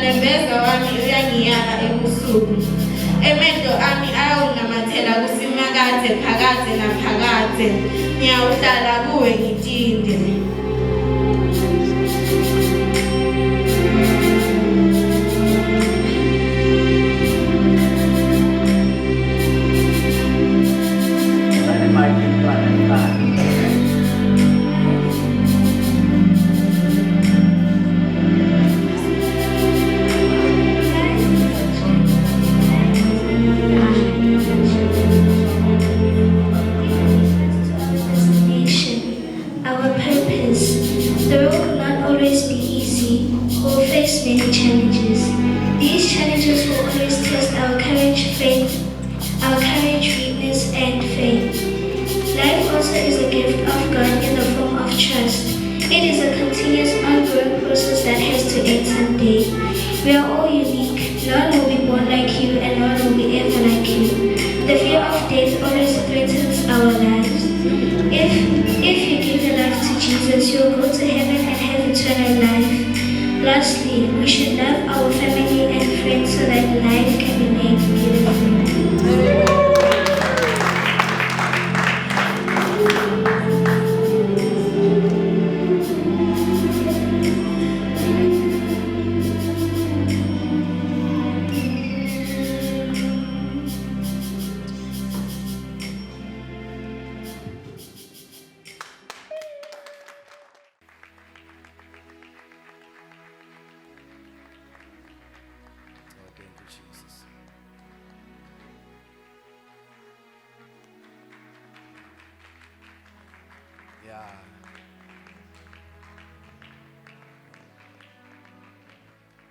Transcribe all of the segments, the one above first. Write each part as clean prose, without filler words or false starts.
nembeza wami uyangiyala ebusuku. Emehlo ami ayawunamathela kusimakade phakade naphakade. Ngiyawuhlala kuwe ngitinde.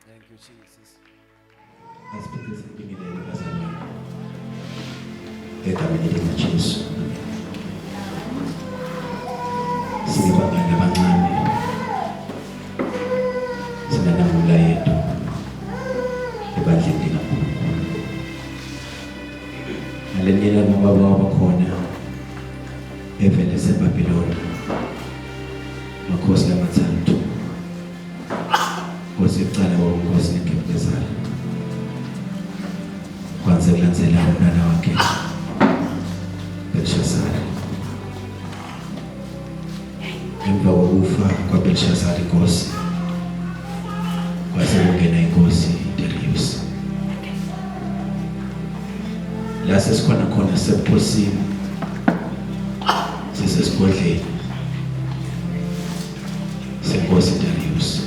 Thank you, Jesus. Aspettate di venire a casa mia. E camminare in accesso. Sinibagana bangani. Sinanamula yetu. Ebandleni kakhulu. Nalendlela mababa wabakhona evele seBabylon. Makhosi amathathu. Kusicala wonkosi neGibhezala. Kwanze kulandzela umntwana wakhe Belshazzar. Emva kokufa kwaBelshazzar inkosi kwase kungena inkosi Darius. La sesikhona khona sebukhosini sisesigodleni senkosi Darius.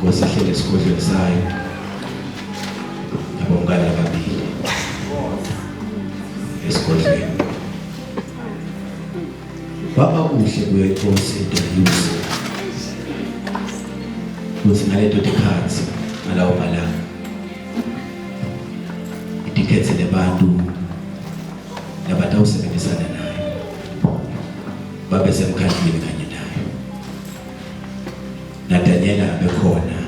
Inkosi ihleli esigodlweni sayo nabongane ababili esigodlweni. Baba kuhle kuyo inkosi Darius ukuthi ngale ndoda phansi ngalawo malanga idikhethele abantu nabatawusebenzisana naye babe semkhandlweni kanye naye. naDaniela bekhona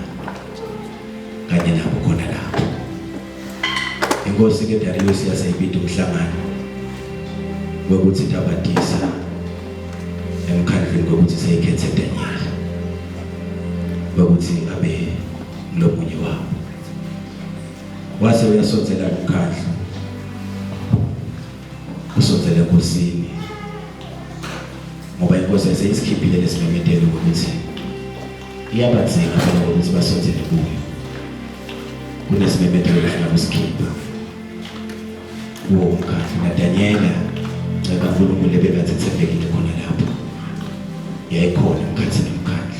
kanye nabo khona lapho. Inkosi ke Darius yasayibida umhlangano wokuthi tabadisa emkhandlweni ukuthi seyikhethe Daniel ukuthi abe lomunye wabo. Wase uyasonzela umkhandlu usonzela enkosini ngoba inkosi yaseyisikhiphile lesimemethelo ukuthi iyabadzinga phela ukuthi basonzele kuyo. Kunesimemethelo lafuna kusikhipha kuwo umkhandlu naDaniela nceba uNkulunkulu lebekade ethembekile khona lapho yayikhona emkhathini nomkhandlu.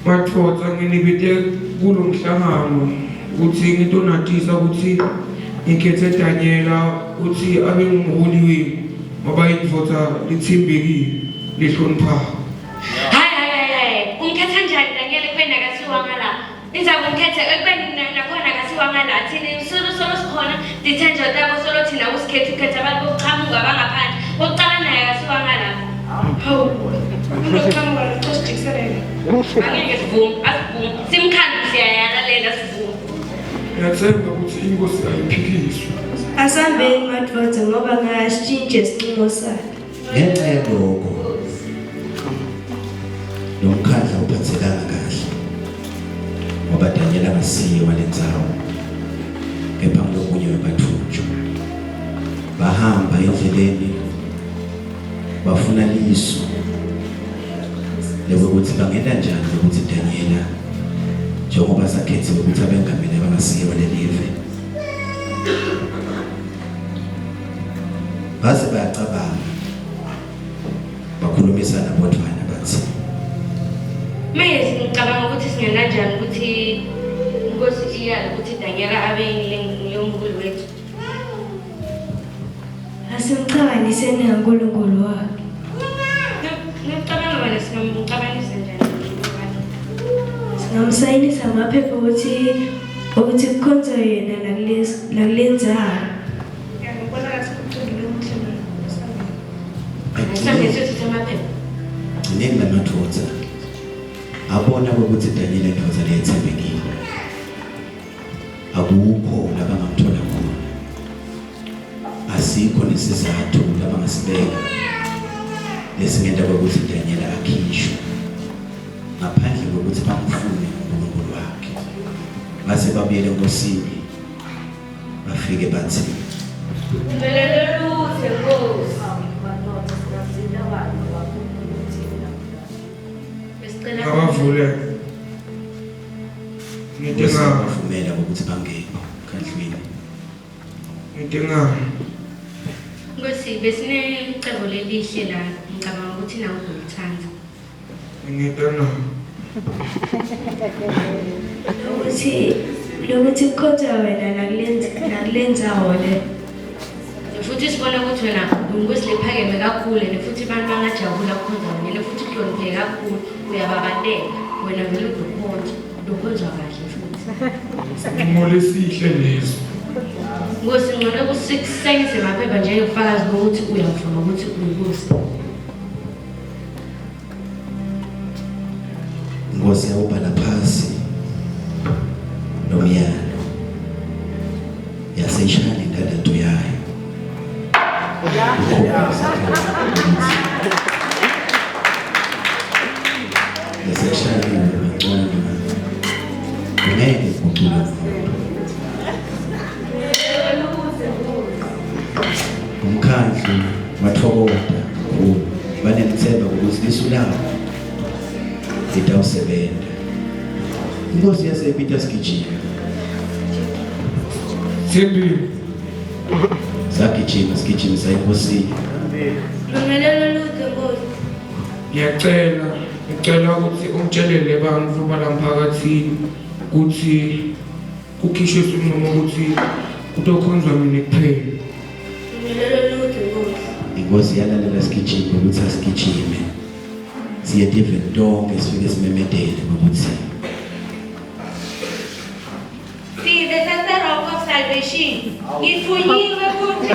Bathoza nginibite kulo mhlangano ukuthi ngitonatisa ukuthi ngikhethe Daniela ukuthi abe ngumholi wenu ngoba indvodza lithembekile lihloniphayo. Hayi umkhetha njani Daniela kwena kasiwa ngala inzabe umkhethe ekubeni nakhona kasiwa ngala thina solo sikhona dithenja tabo solo thina usikhethe ukhetha abantu bokuchamuka bangaphandle bokucala naye kasiwa ngala. Hawu unochamuka locostikisele angeke sivume asivume simkhanda siyayala lena sivume Ngiyathemba ukuthi inkosi ayiphikiswe. Asambeni madvodza ngoba ngayasitshintsha isinqumo sakhe. ngenxa yalokho lo mkhandla uphathelanga kahle ngoba Daniel angasiye walendzawo kepha ngomunye webathunjwa bahamba endleleni bafuna liso lokuthi bangena njani ukuthi Daniel njengoba sakhethiwe ukuthi abengamele bangasiye walelive base bayacabanga bakhulumisana bodwana bathi manje ngicabanga ukuthi singena kanjani ukuthi inkosi iyala ukuthi Daniel abe yombukeli wethu. Asimcabangiseni ngaNkulunkulu wakhe. Ngicabanga wena singamcabanisa njani? Singamsayinisa amaphepha ukuthi kukhonzwa yena nakulenzayo. Nini lamadvodza abona ukuthi Daniel indvodza leyethembekile akukho labangamthola khona asikho nesizathu labangasibeka lesingenda ukuthi Daniel akhishwe ngaphandle kokuthi bamfune uNkulunkulu wakhe base babuyele enkosini bafike bathi Abavule. Ngidinga bavumela ukuthi bangene enkhandlweni ngidinga Nkosi besinecebo lelihle la ngicabanga ukuthi nawe uzolithanda. ngidinga Lokuthi kukhonzwa wena nakulenzayo le. Futhi sibona ukuthi wena unkosi lephakeme kakhulu and futhi abantu bangajabula ukukhonza wena futhi uhlonipheke kakhulu uyababaleka wena vele ukhonzwa kahle futhi. isinqumo lesihle leso. Nkosi ngcono kusengise emaphepha njengobufakazi bokuthi uyavuma ukuthi uyinkosi. Inkosi yawubhala phasi nomyalo yaseshaya indandatho yayo yaseshaya ngcono ngeke kukhulu umkhandlu wathokoza kakhulu banethemba ukuthi lisulapho litawusebenza. Inkosi yasePeter sigijima Thembi sagijima sayinkosini ngicela ukuthi umtshelele abantu balamphakathini ukuthi kukhishwe isinqumo ukuthi kutokhonzwa mina kuphela. inkosi yalalela sigijima ukuthi asigijime siye different tonke sifike simemedele ukuthi Sive Rock of Salvation. Ngithunyilwe ukuthi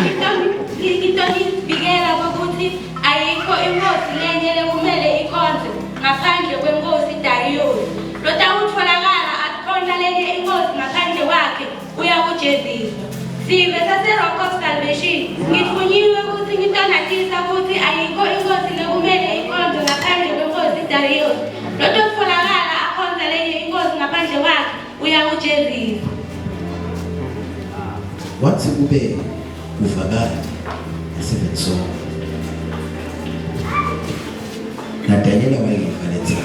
ngitonivikela ukuthi ayikho inkosi lenye lekumele ikhonze ngaphandle kwenkosi Darius. Lotawutholakala akhona lenye inkosi ngaphandle kwakhe uyakujeziswa. Sive Rock of Salvation. Ngithunyilwe ukuthi ngitonathisa ukuthi ayikho inkosi lekumele ikhonze ngaphandle kwenkosi Darius. Lotawutholakala akhona lenye inkosi ngaphandle kwakhe uyakujeziswa. wathi kube kuvakala esebenzo naDaniel wayengaletha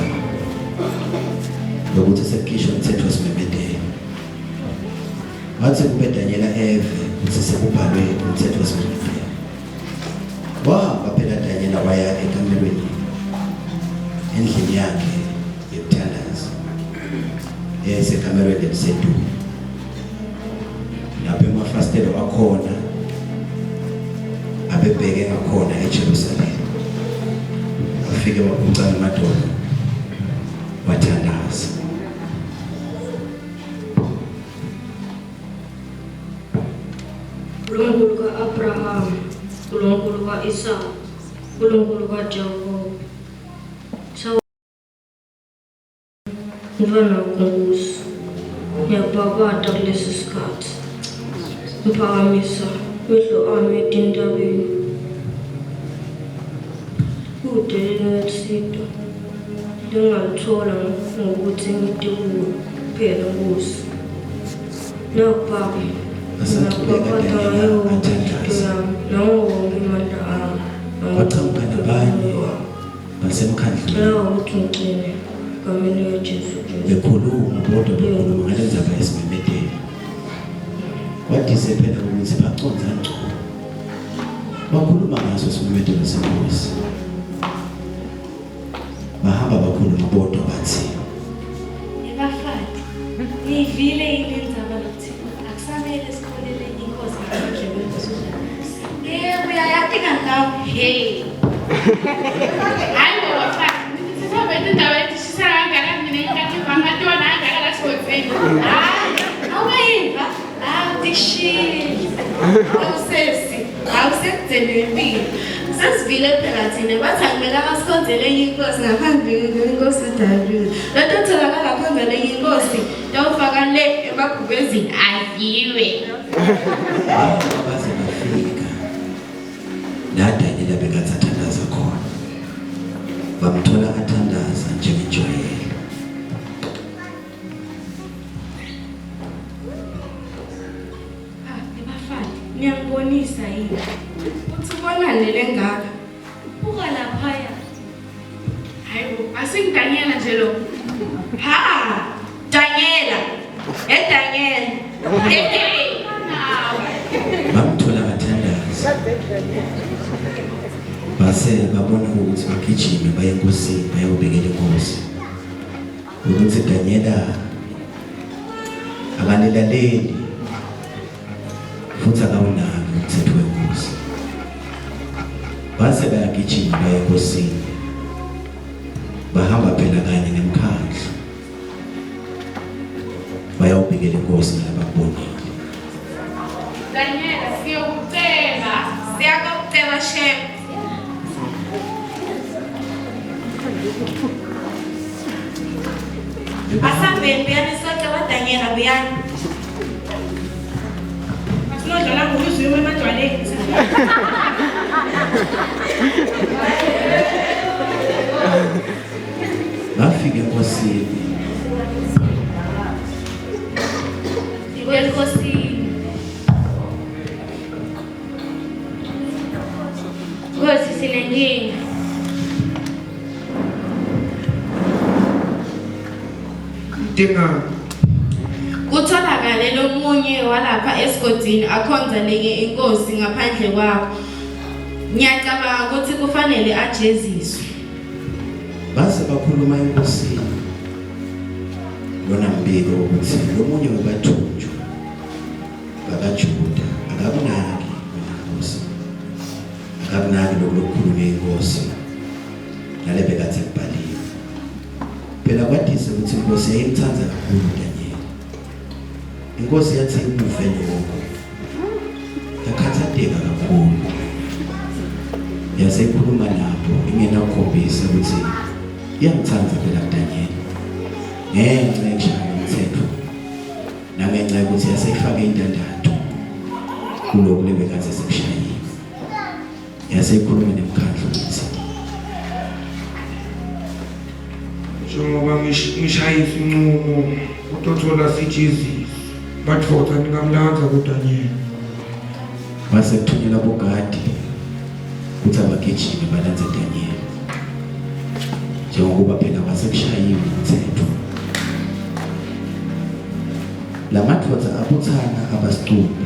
lokuthi sekukhishwa umthetho wesimemedelo wathi kube Daniel eve ukuthi sekubhalwe umthetho wesimemedelo wahamba phela Daniel waya ekamerweni endlini yakhe yokuthandaza esekamerweni eliseduze lapho emafastela wakhona abebheke ngakhona eJerusalem afike wabucana amadolo wathandaza uNkulunkulu kaAbraham, uNkulunkulu kaIsaka, uNkulunkulu kaJakobe. Mfana wonkosi ngiyakubabada kulesi sikhathi. Ngiphakamisa amehlo ami etintabeni. Kude lingethito lingalithola ngokuthi ngide kuwe kuphela Nkosi. Nakubaba ngiyakubabada ngayo yonke into yami nawonke amandla ami. Waqhamuka nabanye basemkhandlwini Lawa ukuthi ngigcine egameni likaJesu Kristu. bekhuluma bodwa bekhuluma ngale ndaba yesimemedelo. Kwatise phela ukuthi baconza ngcono. Bakhuluma ngaso isimemedelo seNkosi. Bahamba bakhuluma bodwa bathi Ebafati, niyivile yini indzaba lokuthi akusamele sikholele iNkosi ngaphandle kweNkosi uJesu? Yebo, uyayati kangawo. Hey. Hayi bo bafati, nithi sisabethe indaba ethishisa kangakanani mina ngikathi bangatona kangaka sihotseni. Hayi, awuyiva? Dishile. Awusesi, awusekugcine impilo. Sesivile phela thina bathi akumele asikhonzele iNkosi ngaphandle kweNkosi uDavide. Lento etholakala khonzele iNkosi tawufaka le emabhubezini ayiwe. baze bafika la Daniel abekathi athandaza khona. Bamthola athandaza njengenjwayelo. Ebafati, ngiyangibonisa yini? Uthi ubonani lengaka? Buka laphaya. Hayi bo, asingidanyela nje lo. Ha! Daniela. Daniela. Hey, nawe. Bamthola athandaza. Base babona ukuthi bagijime baye enkosini bayobekela inkosi. Ukuthi Daniela akanilaleli futhi akawunaki umthetho wenkosi. Base bayagijima baye enkosini. Bahamba phela kanye nemkhandlu. Bayobekela inkosi lababonile. Daniela, siyokucela. Siyakucela shem. Asambeni buyani socela Daniela buyani. Asinodlala ngokuthi uyoma emadwaleni. Bafika enkosini. Enkosini. Nkosi, sinenkinga. Dingani. Kutholakale lomunye walapha esigodini akhonzeleke inkosi ngaphandle kwakho. Ngiyacabanga ukuthi kufanele ajeziswe. Base bakhuluma enkosini. Lona mbiko ukuthi lomunye webathunjwa bakaJuda akakunaki inkosi. Akakunaki lokukhuluma inkosi. Nale bekathi kubhaliwe. Phela kwatise ukuthi inkosi yayimthanda kakhulu Daniel. Inkosi yathi umuve lokho. Yakhathateka kakhulu. Yasekhuluma lapho ingenakhombisa ukuthi iyamthanda phela Daniel. Ngenxa yokushaya umthetho. Nangenxa yokuthi yaseyifake indandatho kuloko lebekathi sekushayile. Yasekhuluma nemkhandlu ukuthi Njengoba ngishayisa inqumo utothola siJesus. Batfotha ningamlandza kuDaniel. base kuthunyelwa bogadi ukuthi abagijime balandze Daniel. Njengoba phela wasekushayiwe umthetho. La madvodza abuthana abasicuphi.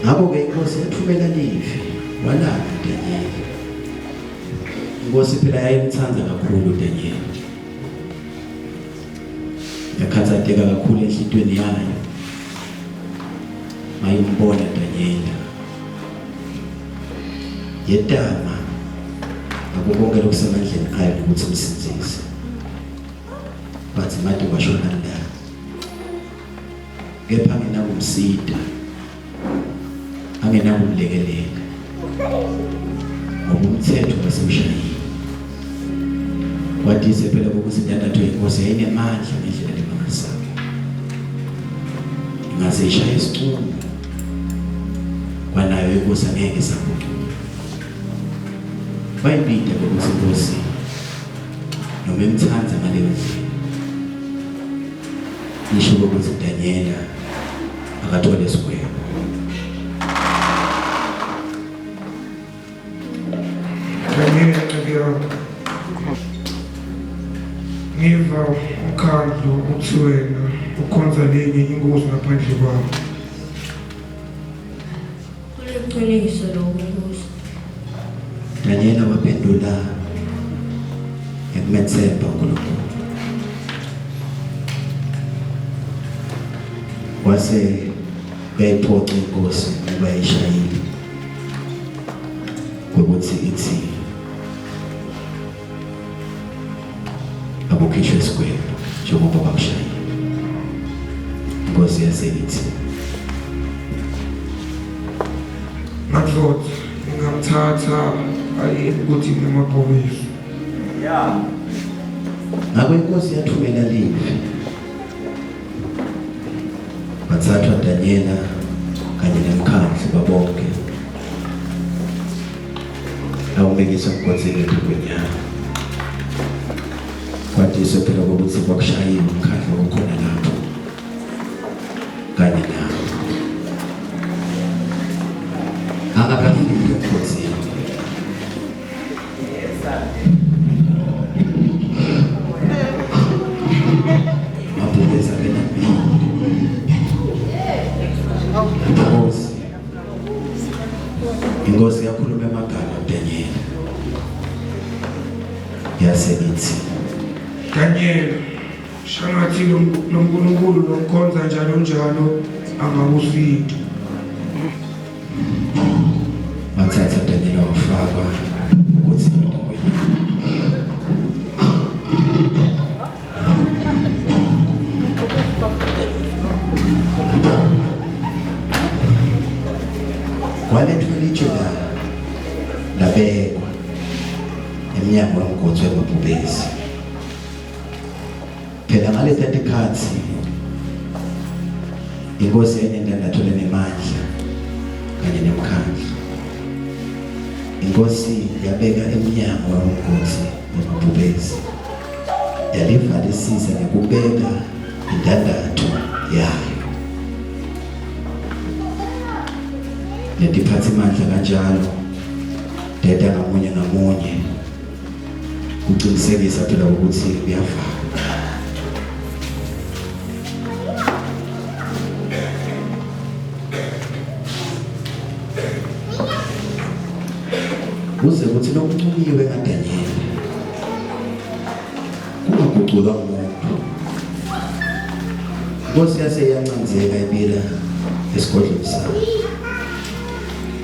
Ngakho-ke inkosi yathumela livi walanda Daniel. Inkosi phela yayimthanda kakhulu Daniel. Yakhathateka kakhulu enhlitweni yayo mayimbona Daniel. Yedama akho konke lokusemandleni ayo ukuthi umsinzise. Bathi manje kwashona la. Kepha ngenakumsida angenakumlekelela. umthetho wasemshayini. Wadise phela ukuthi indandatho yenkosi yayinemandla ngendlela emangalisayo. Ingase ishaye isicubu kwanayo inkosi angeke isabuke. Bayibide ukuthi inkosi noma imthanza ngaleyo ndlela. Isho ukuthi Daniela akathole isikwebo. Daniela ngiyabona. Ngiva umkhandlu uthi wena ukhonza lenye inkosi ngaphandle kwakho. Kuliqiniso lokho Nkosi. Daniela waphendula ekumethemba uNkulunkulu. Wase bayiphoqa inkosi ukuba ishayile ukuthi ithi abukhishwe isikwebo njengoba bakushayile. Inkosi yaseyithi Madlozi ngingamthatha aye ukuthi ngemabhokisi. ngakho inkosi yathumela livi. Bathathwa Daniela kanye nemkhandlu babonke awubekiswa enkonzweni ephekwenyana. Kwadiswe phela ukuthi kwakushayile umkhandlu okhona lapho kanye nawo. Akakafiki enkonzweni. Mabhubeza benambili. Inkosi yakhuluma amagama Daniela. Yaseyithi Daniela, shangathi lo Nkulunkulu nomkhonza njalo njalo angawusindi. bathatha Daniela wafakwa ukuthi kwalethwa ilitshe labekwa emnyango womgodi wamabhubesi. Phela ngalesi sikhathi inkosi yendandatho enemandla kanye nemkhandlu. Inkosi yabeka emnyango womgodi wamabhubesi. Yalivala isiza ngokubeka indandatho yayo. Yadiphatha imandla kanjalo deda ngamunye ngamunye uqinisekisa phela ukuthi uyavala. Kuze kuthi lokuncunyiwe kaDaniela kungaguculwa umuntu. Inkosi yaseyancanzeka ibila esigodlweni sayo.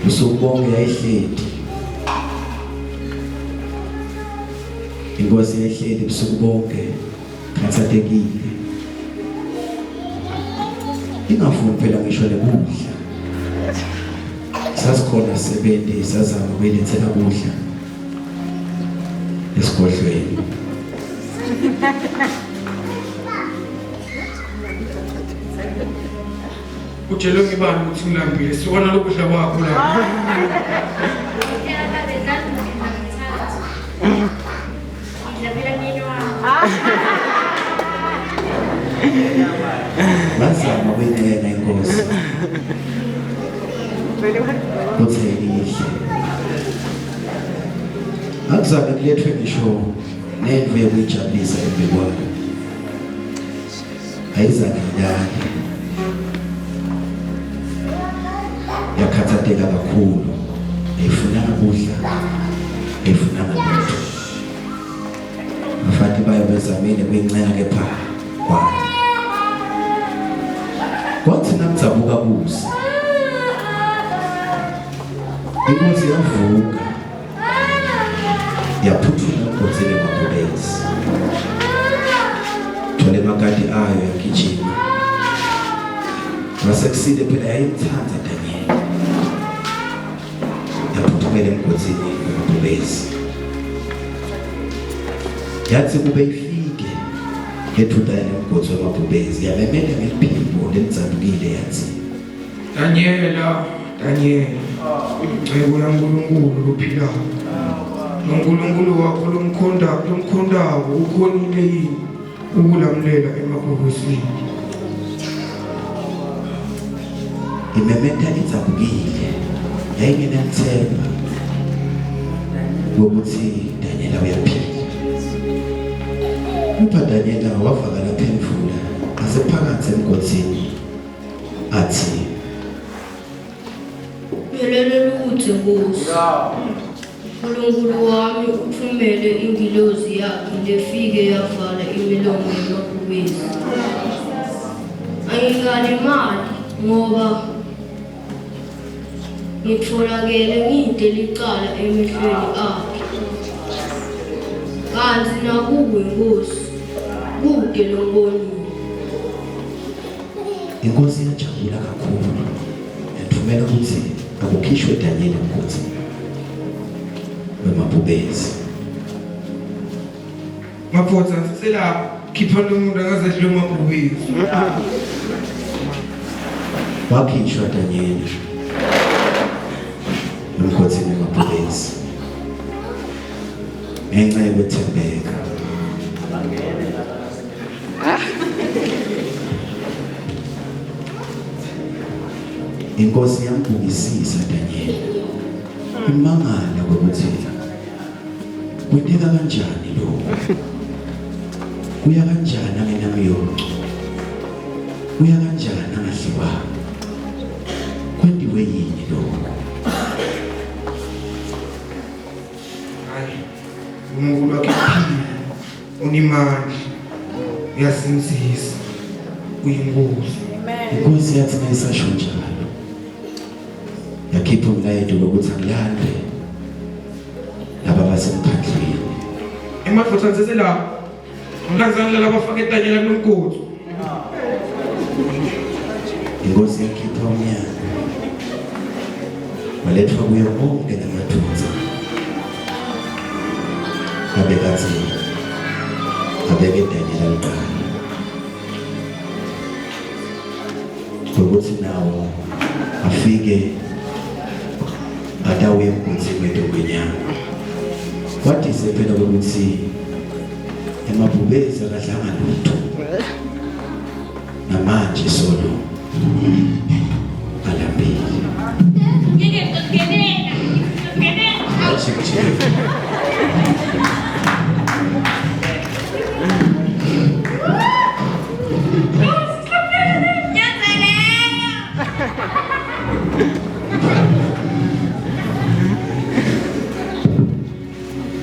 Usubonge yayihleli. Inkosi yayihleli ubusuku bonke khathatekile. Ingafuni phela ngisho lekudla. Sasikhona sisebenzi sazama ukuyilethela ukudla esigodlweni. Utshelo ngibani ukuthi ngilambile sibona lokudla kwakho la. Bazama ukuyinakekela inkosi. Uthelihle. Akuzame kulethwe ngisho nento yokujabulisa ebekwayo. Ayizange ndani. Yakhathateka kakhulu. Ayifuna ukudla. Ayifuna lutho. Afathi bayo bezamile kuyincenga kepha kwathi. Kwathi namzabuka kusa. Inkosi yavuka. Yaphuthuma emgodini wamabhubesi. Thole makati ayo yakijima. Wasekusile phela yayimthanda Daniela. Yaphuthuma yangena emgodini uMabhubezi. Yathi kube ifike ethudana emgodini uMabhubezi yamemela ngeliphimbo lelidzabukile yathi, Daniela, ncebo yaNkulunkulu lophilayo. uNkulunkulu wakho lomkhondayo ukhonile yini ukulamulela emabhokisini? imemeta idzabukile yayingenamthemba wokuthi Daniela uyaphila. Upha Daniela wavakala phendvula asephakathi emgodini athi, Yelele ukuthi Nkosi. uNkulunkulu wami uthumele ingilozi yakhe lefike yavala imilomo yamabhubezi. Angikalimali ngoba ngitholakele ngiyitelicala emehlweni akhe. Kanti nakuwe Nkosi, kude lombonile. inkosi yajabula kakhulu yathumela ukuthi akukhishwe Daniela emgodini weMabhubezi. Maphodza sela khipha lo muntu akazadle uMabhubezi. Wakhishwa Daniela emgodini weMabhubezi ngenxa yokwethembeka. Inkosi yambukisisa Daniela imangala ukuthi kwenteka kanjani lokho, kuya kanjani angenamyonco, kuya kanjani angadliwanga, kwendiwe yini lokho? Hayi, uNkulunkulu wakhe uphila, unimandla, uyasinzisa, uyinkosi. Inkosi yathi mayisasho njalo yakhipha umlayeto lokuthi akulandwe laba basemkhandlwini. Emadvodza sesela mlanzana laba bafake Daniela kulomgodi. Inkosi yakhipha umnyango walethwa kuyo bonke lamadvodza abeke Daniela kuqala ukuthi nawo afike atawuye emgodini wedongwenyama. Kwathi sephela ukuthi eMabhubezi akadlanga lutho namanje solo alambile.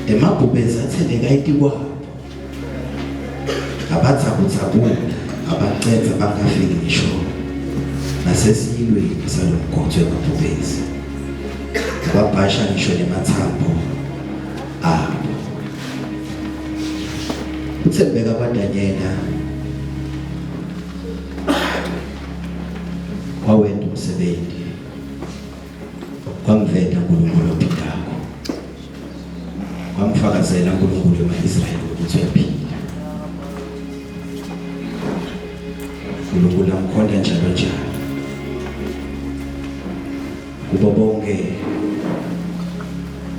eMabhubezi atheleka itikwabo abathakuthabula abacetha bangafiki ngisho nasesiyilweni salomgodi weMabhubezi, babhasha ngisho nemathambo abo. Uthembeka kwaDaniela wawenda umsebenzi, kwamveta uNkulunkulu ophilako, kwamfakazela uNkulunkulu wema-Israyeli ukuthi uyaphila. uNkulunkulu amkhonda njalo njalo kubo bonke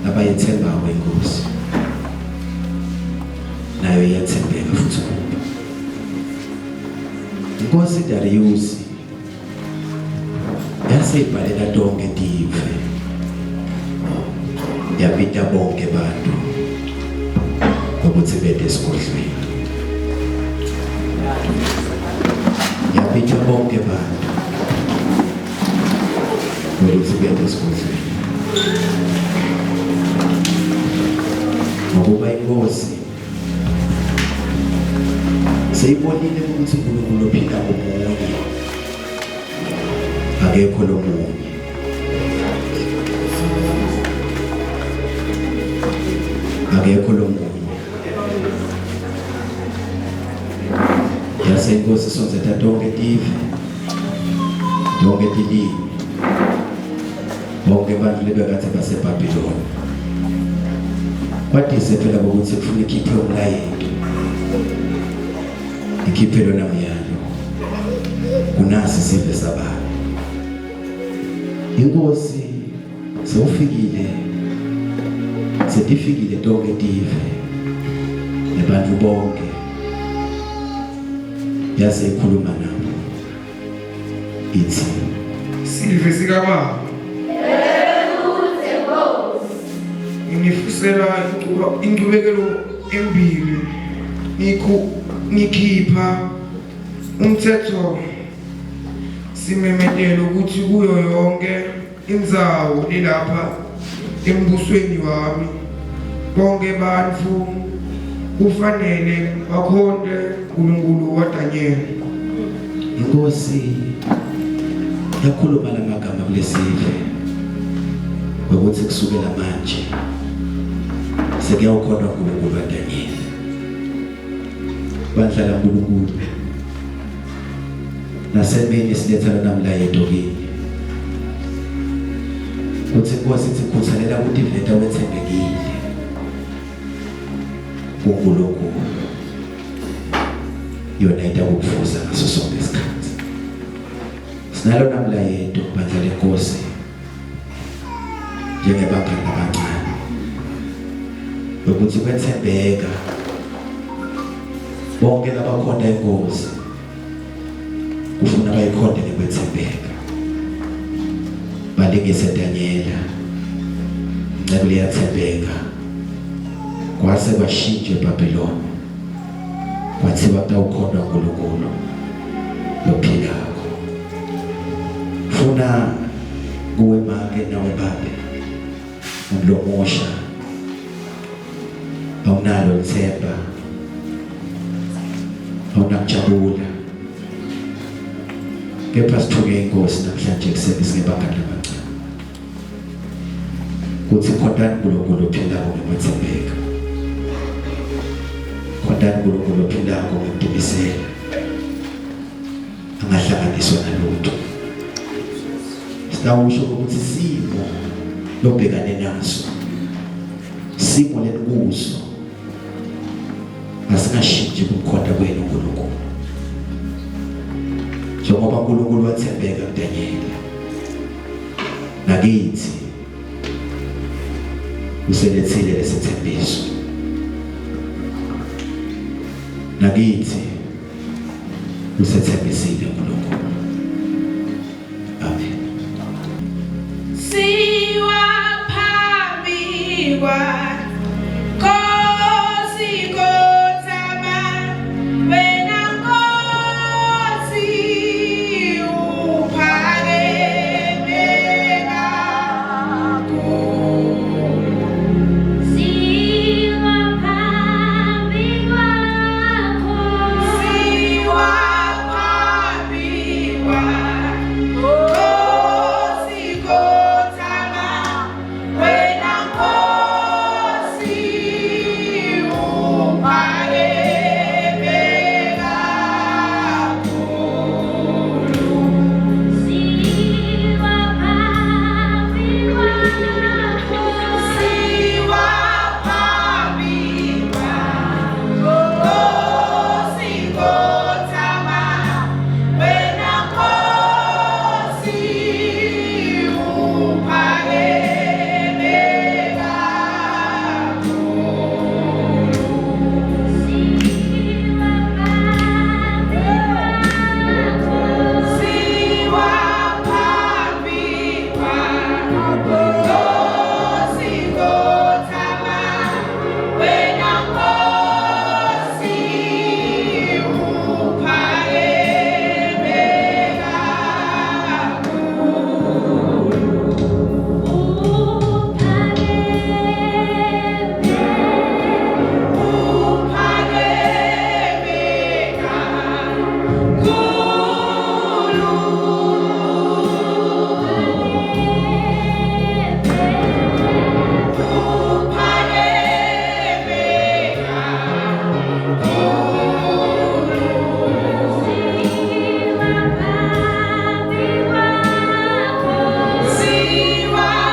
abayethembayo inkosi, nayo iyathembeka futhi kubo. Inkosi Dariyusi yaseyibhalela tonke tive, yabita bonke bantu ukuthi bede esigodlweni, yabita bonke bantu ukuthi bede esigodlweni. Ngokuba inkosi seyibonile ukuthi uNkulunkulu ophila omunye, akekho lomunye. Akekho lomunye. Yase inkosi sonzetha tonke tive, tonke tilimi, bonke abantu lebekade baseBhabhiloni kwatise phela ukuthi kufuna ikhiphe umlayelo ikhiphe lona myalo kunasi sive sababa inkosi sewufikile sedifikile tonke tive nebantu bonke yase ikhuluma nabo ithi sive sikababa ngifusela ingcubekelo embili nikhipha umthetho simemetelo ukuthi kuyo yonke indzawo lapha embusweni wami bonke bantfu kufanele bakhonde uNkulunkulu waDaniel. inkosi yakhuluma lamagama kulesive ukuthi kusukela manje sekuyawukhona uNkulunkulu waDaniel bandla kaNkulunkulu nasemini silethana namlayeto kini kuthi inkosi ithi khuthalela ukuthi iveta wethembekile uNkulunkulu yona itakufuza ngaso sonke isikhathi sinalo namlayeto bandla lenkosi njengebangani abancane ukuthi kwethembeka bonke labakhonda inkosi kufuna bayikhonde nekwethembeka balingise Daniela ncebo liyathembeka kwase bashintshe eBhabhiloni kwathi batawukhonda uNkulunkulu lophilako funa kuwe make nawe babe umlomosha awunalo ithemba awunakujabula kepha sithuke inkosi namhlanje kusebenzisa ngebangani labancane kuthi khondani uNkulunkulu ophilako ngokwethembeka khondani uNkulunkulu ophilako ngokudumisela angahlanganiswa nalutho sitawusho ukuthi simo lobhekane naso simo lenkuzo asingashintshi kumkhonda kwenu uNkulunkulu njengoba uNkulunkulu wathembeka kuDaniel nakithi uselethile lesithembiso nakithi usethembisile uNkulunkulu. Amen. Siwa phambi kwa Nkosi Kotama wena Nkosi uphakemeka Siwa phambi kwakho Siwa phambi kwa Nkosi Kotama wena Nkosi uphakemeka Siwa phambi kwakho Siwa phambi kwa Nkosi Kotama wena Nkosi uphakemeka Siwa phambi kwakho Nkosi Kotama wena Nkosi Siwa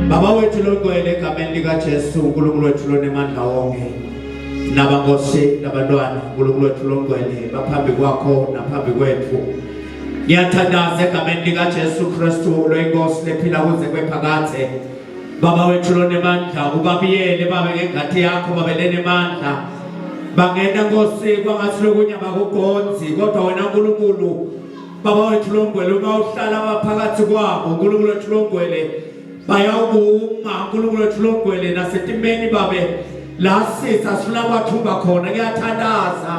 Baba wethu longcwele egameni likaJesu uNkulunkulu wethu lonemandla wonke nabankosi nabantwana uNkulunkulu wethu longcwele baphambi kwakho naphambi kwethu ngiyathandaza egameni likaJesu Kristu loyinkosi lephila kuze kwephakathe Baba wethu lonemandla ubabiyele babe ngengadi yakho babelene mandla bangena Nkosi kwangathi lokunya bakugonzi kodwa wena uNkulunkulu Baba wethu longcwele uma uhlala abaphakathi kwabo uNkulunkulu wethu longcwele bayawuma uNkulunkulu wethu longcwele nasetimeni babe la sisa sifuna bathumba khona ngiyathandaza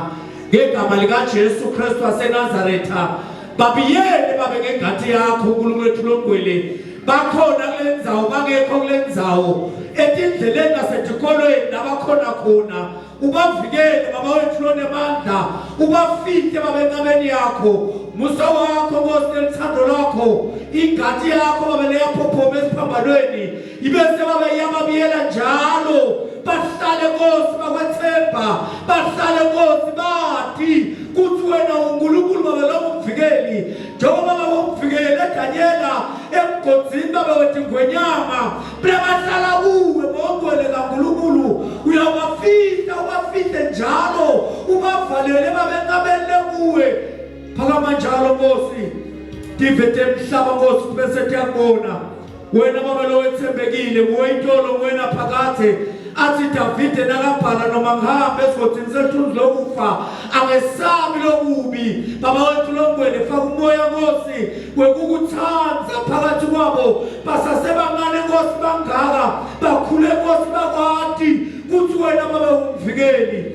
ngegama likaJesu Kristu waseNazaretha babiyele babe ngengadi yakho uNkulunkulu wethu longcwele bakhona kulendzawo bangekho kulendzawo etindleleni nasetikolweni nabakhona khona ubavikele Baba wethu lonemandla ubafihle babe encameni yakho musa wakho Nkosi lethando lakho ingadi yakho babe leyaphophoma esiphambanweni ibese babe yababiyela njalo bahlale Nkosi bakwethemba bahlale Nkosi bathi kuthi wena uNkulunkulu babe lomvikeli njengoba bawumvikele eDanyela emgodini babe wethi ngwenyama bahlala kuwe ngongcwele kaNkulunkulu uyawafihla ubafihle njalo ubavalele babe encameni kuwe phakama njalo Nkosi divete emhlaba Nkosi bese tiyabona wena baba lo wethembekile ngoyintolo wena phakathe athi Davide nakabhala noma ngihambe esigodini sethunzi lokufa angesabi lokubi Baba wethu longcwele faka umoya Nkosi wekukuthanda phakathi kwabo basasebancane Nkosi bangaka bakhule Nkosi bakwati kuthi wena baba umvikeli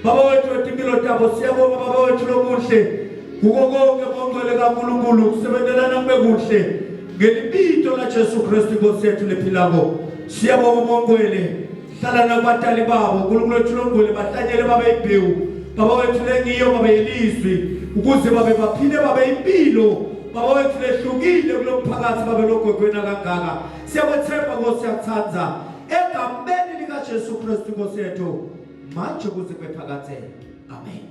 Baba wethu impilo zabo siyabonga Baba wethu lomuhle kuko konke ngongcwele kaNkulunkulu kusebenzelana kube kuhle ngelibito laJesu Kristu Nkosi yethu lephilako siyabonga ngongcwele hlala nabatali babo uNkulunkulu wethu longcwele bahlanyele babe imbewu Baba wethu lengiyo babe yelizwi ukuze babe baphile babe impilo Baba wethu lehlukile kulomphakathi babe logwegwena kangaka siyakwethemba Nkosi yakuthanza egameni likaJesu Kristu Nkosi yethu manje kuze kwephakathe amen.